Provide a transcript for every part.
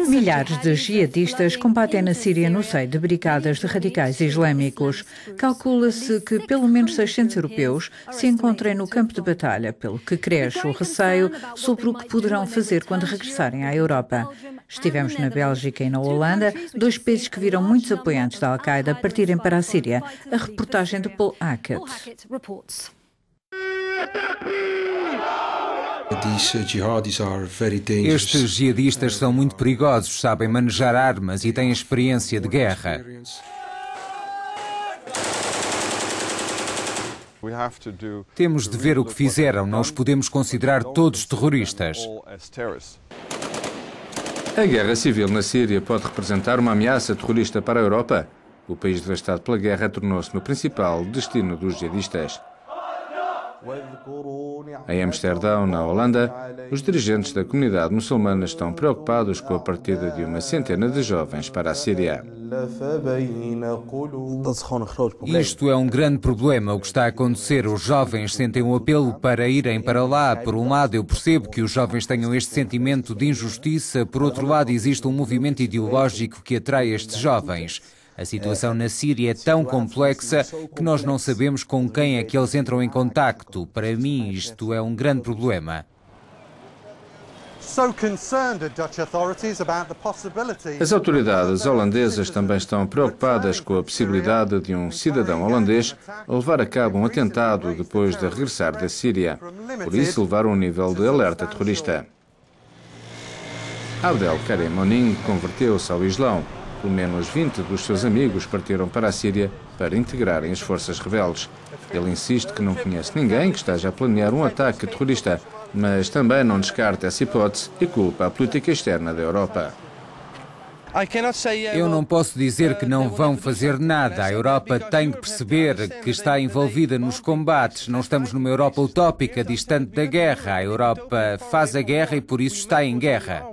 Milhares de jihadistas combatem na Síria no seio de brigadas de radicais islâmicos. Calcula-se que pelo menos 600 europeus se encontrem no campo de batalha, pelo que cresce o receio sobre o que poderão fazer quando regressarem à Europa. Estivemos na Bélgica e na Holanda, dois países que viram muitos apoiantes da Al-Qaeda partirem para a Síria. A reportagem de Paul Hackett. Estes jihadistas são muito perigosos, sabem manejar armas e têm experiência de guerra. Temos de ver o que fizeram, não os podemos considerar todos terroristas. A guerra civil na Síria pode representar uma ameaça terrorista para a Europa? O país devastado pela guerra tornou-se no principal destino dos jihadistas. Em Amsterdão, na Holanda, os dirigentes da comunidade muçulmana estão preocupados com a partida de uma centena de jovens para a Síria. Isto é um grande problema, o que está a acontecer. Os jovens sentem um apelo para irem para lá. Por um lado, eu percebo que os jovens tenham este sentimento de injustiça. Por outro lado, existe um movimento ideológico que atrai estes jovens. A situação na Síria é tão complexa que nós não sabemos com quem é que eles entram em contacto. Para mim, isto é um grande problema. As autoridades holandesas também estão preocupadas com a possibilidade de um cidadão holandês levar a cabo um atentado depois de regressar da Síria. Por isso, levaram um nível de alerta terrorista. Abdelkarim Monin converteu-se ao Islão. Pelo menos 20 dos seus amigos partiram para a Síria para integrarem as forças rebeldes. Ele insiste que não conhece ninguém que esteja a planear um ataque terrorista, mas também não descarta essa hipótese e culpa a política externa da Europa. Eu não posso dizer que não vão fazer nada. A Europa tem que perceber que está envolvida nos combates. Não estamos numa Europa utópica, distante da guerra. A Europa faz a guerra e por isso está em guerra.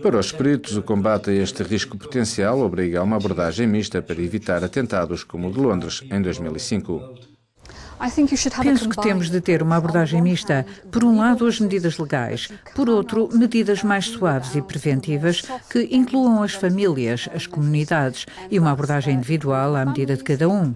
Para os peritos, o combate a este risco potencial obriga a uma abordagem mista para evitar atentados como o de Londres, em 2005. Penso que temos de ter uma abordagem mista. Por um lado, as medidas legais. Por outro, medidas mais suaves e preventivas que incluam as famílias, as comunidades e uma abordagem individual à medida de cada um.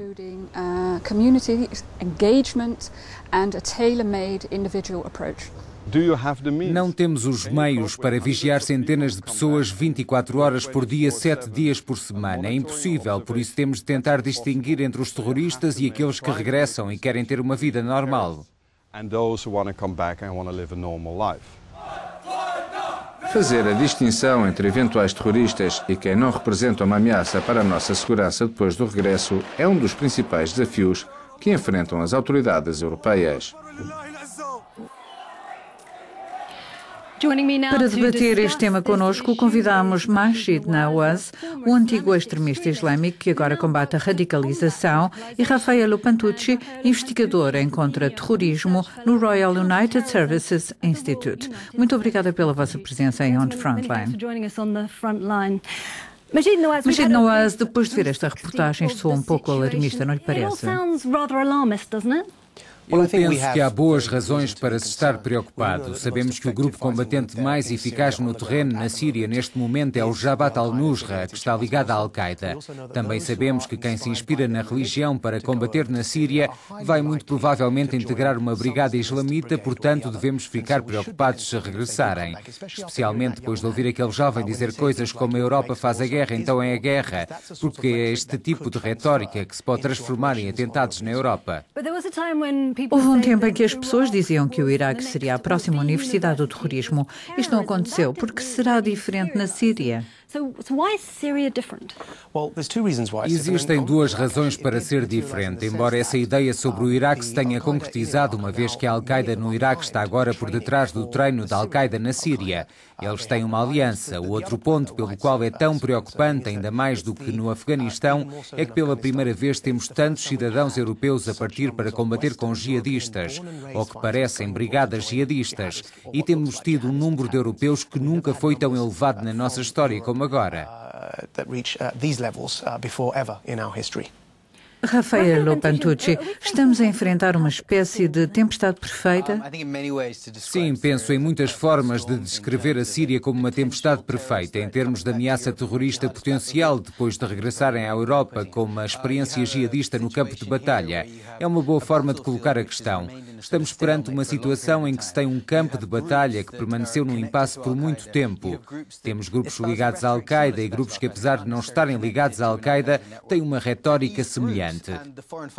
Não temos os meios para vigiar centenas de pessoas 24 horas por dia, 7 dias por semana. É impossível, por isso temos de tentar distinguir entre os terroristas e aqueles que regressam e querem ter uma vida normal. Fazer a distinção entre eventuais terroristas e quem não representa uma ameaça para a nossa segurança depois do regresso é um dos principais desafios que enfrentam as autoridades europeias. Para debater este tema connosco, convidamos Majid Nawaz, o antigo extremista islâmico que agora combate a radicalização, e Raffaello Pantucci, investigador em contra-terrorismo no Royal United Services Institute. Muito obrigada pela vossa presença em On Frontline. Majid Nawaz, depois de ver esta reportagem, soa um pouco alarmista, não lhe parece? Eu penso que há boas razões para se estar preocupado. Sabemos que o grupo combatente mais eficaz no terreno na Síria neste momento é o Jabhat al-Nusra, que está ligado à Al-Qaeda. Também sabemos que quem se inspira na religião para combater na Síria vai muito provavelmente integrar uma brigada islamita, portanto devemos ficar preocupados se regressarem. Especialmente depois de ouvir aquele jovem dizer coisas como a Europa faz a guerra, então é a guerra, porque é este tipo de retórica que se pode transformar em atentados na Europa. Houve um tempo em que as pessoas diziam que o Iraque seria a próxima universidade do terrorismo. Isto não aconteceu. Por que será diferente na Síria? Existem duas razões para ser diferente, embora essa ideia sobre o Iraque se tenha concretizado, uma vez que a Al-Qaeda no Iraque está agora por detrás do treino da Al-Qaeda na Síria. Eles têm uma aliança. O outro ponto pelo qual é tão preocupante, ainda mais do que no Afeganistão, é que pela primeira vez temos tantos cidadãos europeus a partir para combater com jihadistas, ou que parecem brigadas jihadistas, e temos tido um número de europeus que nunca foi tão elevado na nossa história como agora. Raffaello Pantucci, estamos a enfrentar uma espécie de tempestade perfeita? Sim, penso em muitas formas de descrever a Síria como uma tempestade perfeita, em termos de ameaça terrorista potencial, depois de regressarem à Europa com uma experiência jihadista no campo de batalha. É uma boa forma de colocar a questão. Estamos perante uma situação em que se tem um campo de batalha que permaneceu num impasse por muito tempo. Temos grupos ligados à Al-Qaeda e grupos que, apesar de não estarem ligados à Al-Qaeda, têm uma retórica semelhante.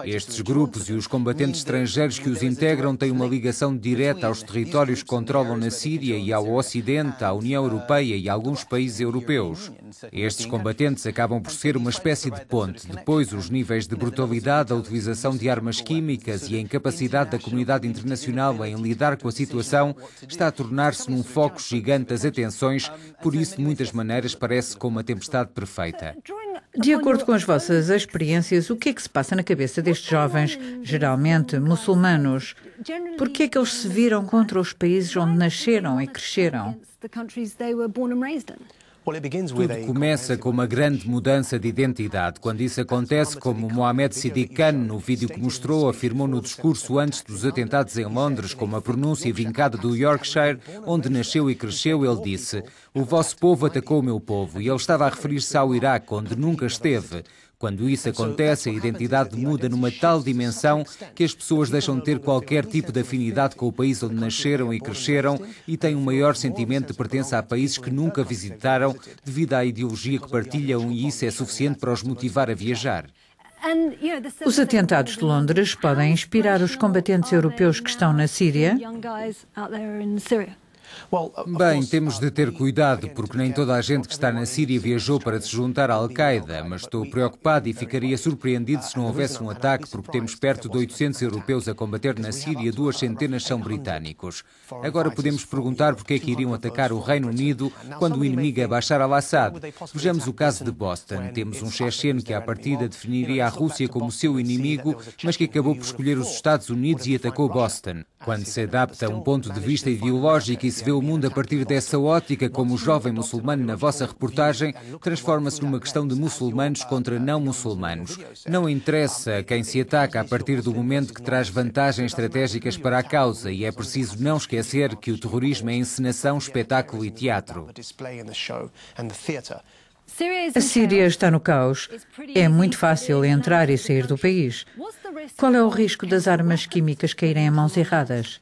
Estes grupos e os combatentes estrangeiros que os integram têm uma ligação direta aos territórios que controlam na Síria e ao Ocidente, à União Europeia e a alguns países europeus. Estes combatentes acabam por ser uma espécie de ponte. Depois, os níveis de brutalidade, a utilização de armas químicas e a incapacidade da comunidade internacional em lidar com a situação está a tornar-se num foco gigante das atenções, por isso, de muitas maneiras, parece como uma tempestade perfeita. De acordo com as vossas experiências, o que é que se passa na cabeça destes jovens, geralmente muçulmanos? Por que é que eles se viram contra os países onde nasceram e cresceram? Tudo começa com uma grande mudança de identidade. Quando isso acontece, como Mohamed Sidiq Khan, no vídeo que mostrou, afirmou no discurso antes dos atentados em Londres, com uma pronúncia vincada do Yorkshire, onde nasceu e cresceu, ele disse: "O vosso povo atacou o meu povo", e ele estava a referir-se ao Iraque, onde nunca esteve. Quando isso acontece, a identidade muda numa tal dimensão que as pessoas deixam de ter qualquer tipo de afinidade com o país onde nasceram e cresceram e têm um maior sentimento de pertença a países que nunca visitaram devido à ideologia que partilham, e isso é suficiente para os motivar a viajar. Os atentados de Londres podem inspirar os combatentes europeus que estão na Síria? Bem, temos de ter cuidado, porque nem toda a gente que está na Síria viajou para se juntar à Al-Qaeda, mas estou preocupado e ficaria surpreendido se não houvesse um ataque, porque temos perto de 800 europeus a combater na Síria, 200 são britânicos. Agora podemos perguntar porque é que iriam atacar o Reino Unido quando o inimigo é Bashar al-Assad. Vejamos o caso de Boston. Temos um checheno que à partida definiria a Rússia como seu inimigo, mas que acabou por escolher os Estados Unidos e atacou Boston. Quando se adapta a um ponto de vista ideológico e se vê o mundo a partir dessa ótica, como o jovem muçulmano na vossa reportagem, transforma-se numa questão de muçulmanos contra não muçulmanos. Não interessa quem se ataca a partir do momento que traz vantagens estratégicas para a causa, e é preciso não esquecer que o terrorismo é encenação, espetáculo e teatro. A Síria está no caos. É muito fácil entrar e sair do país. Qual é o risco das armas químicas caírem em mãos erradas?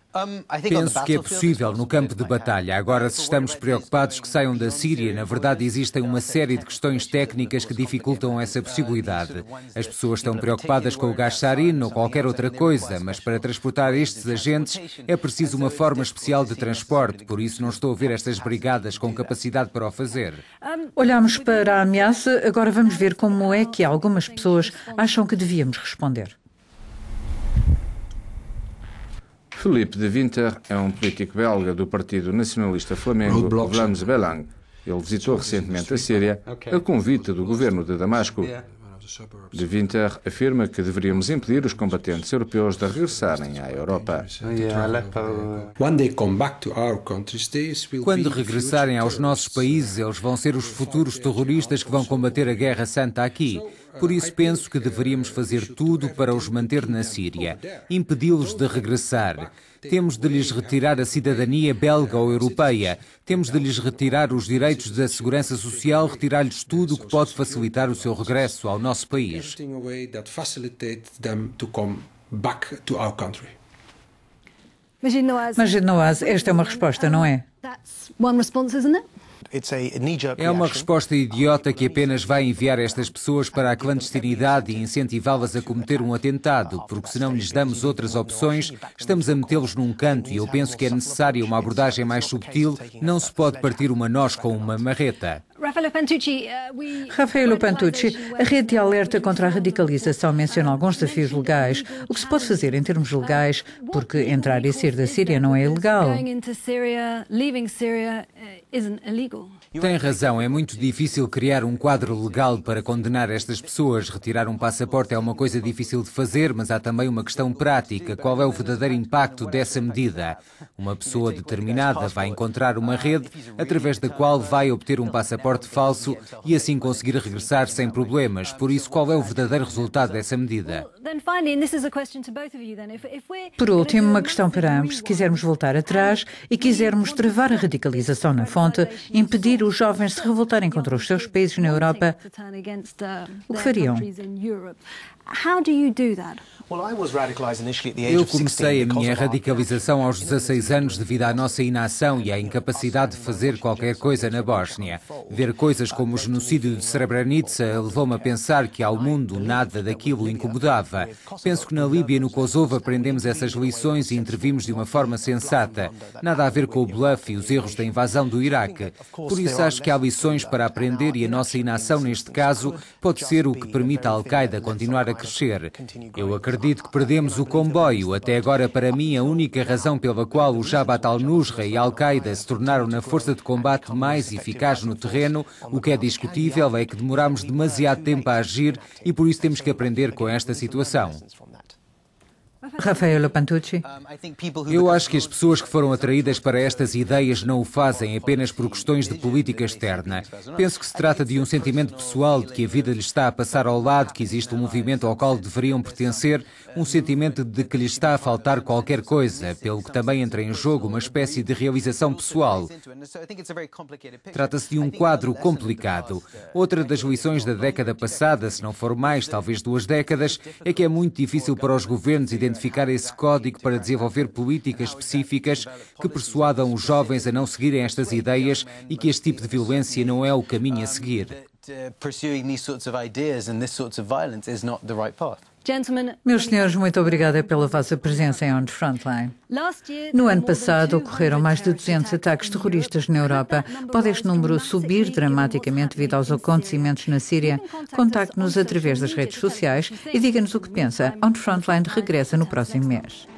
Penso que é possível no campo de batalha. Agora, se estamos preocupados que saiam da Síria, na verdade existem uma série de questões técnicas que dificultam essa possibilidade. As pessoas estão preocupadas com o gás sarin ou qualquer outra coisa, mas para transportar estes agentes é preciso uma forma especial de transporte, por isso não estou a ver estas brigadas com capacidade para o fazer. Olhamos para a ameaça, agora vamos ver como é que algumas pessoas acham que devíamos responder. Philippe de Winter é um político belga do Partido Nacionalista Flamengo, Vlaams Belang. Ele visitou recentemente a Síria a convite do governo de Damasco. De Winter afirma que deveríamos impedir os combatentes europeus de regressarem à Europa. Quando regressarem aos nossos países, eles vão ser os futuros terroristas que vão combater a Guerra Santa aqui. Por isso penso que deveríamos fazer tudo para os manter na Síria, impedi-los de regressar. Temos de lhes retirar a cidadania belga ou europeia. Temos de lhes retirar os direitos da segurança social, retirar-lhes tudo o que pode facilitar o seu regresso ao nosso país. Majid Nawaz, esta é uma resposta, não é? É uma resposta idiota que apenas vai enviar estas pessoas para a clandestinidade e incentivá-las a cometer um atentado, porque se não lhes damos outras opções, estamos a metê-los num canto, e eu penso que é necessária uma abordagem mais subtil, não se pode partir uma noz com uma marreta. Raffaello Pantucci, a rede de alerta contra a radicalização menciona alguns desafios legais. O que se pode fazer em termos legais? Porque entrar e sair da Síria não é ilegal. Tem razão, é muito difícil criar um quadro legal para condenar estas pessoas. Retirar um passaporte é uma coisa difícil de fazer, mas há também uma questão prática. Qual é o verdadeiro impacto dessa medida? Uma pessoa determinada vai encontrar uma rede através da qual vai obter um passaporte falso e assim conseguir regressar sem problemas. Por isso, qual é o verdadeiro resultado dessa medida? Por último, uma questão para ambos. Se quisermos voltar atrás e quisermos travar a radicalização na fonte, impedir os jovens de se revoltarem contra os seus países na Europa, o que fariam? Eu comecei a minha radicalização aos 16 anos devido à nossa inação e à incapacidade de fazer qualquer coisa na Bósnia. Ver coisas como o genocídio de Srebrenica levou-me a pensar que ao mundo nada daquilo incomodava. Penso que na Líbia e no Kosovo aprendemos essas lições e intervimos de uma forma sensata. Nada a ver com o bluff e os erros da invasão do Iraque. Por isso acho que há lições para aprender e a nossa inação neste caso pode ser o que permite à Al-Qaeda continuar a crescer. Eu acredito que perdemos o comboio. Até agora, para mim, a única razão pela qual o Jabhat al-Nusra e a Al-Qaeda se tornaram na força de combate mais eficaz no terreno, o que é discutível é que demoramos demasiado tempo a agir e por isso temos que aprender com esta situação. Raffaello Pantucci. Eu acho que as pessoas que foram atraídas para estas ideias não o fazem apenas por questões de política externa. Penso que se trata de um sentimento pessoal de que a vida lhes está a passar ao lado, que existe um movimento ao qual deveriam pertencer, um sentimento de que lhes está a faltar qualquer coisa, pelo que também entra em jogo uma espécie de realização pessoal. Trata-se de um quadro complicado. Outra das lições da década passada, se não for mais, talvez 2 décadas, é que é muito difícil para os governos identificar esse código para desenvolver políticas específicas que persuadam os jovens a não seguirem estas ideias e que este tipo de violência não é o caminho a seguir. Meus senhores, muito obrigada pela vossa presença em On the Frontline. No ano passado, ocorreram mais de 200 ataques terroristas na Europa. Pode este número subir dramaticamente devido aos acontecimentos na Síria? Contacte-nos através das redes sociais e diga-nos o que pensa. On the Frontline regressa no próximo mês.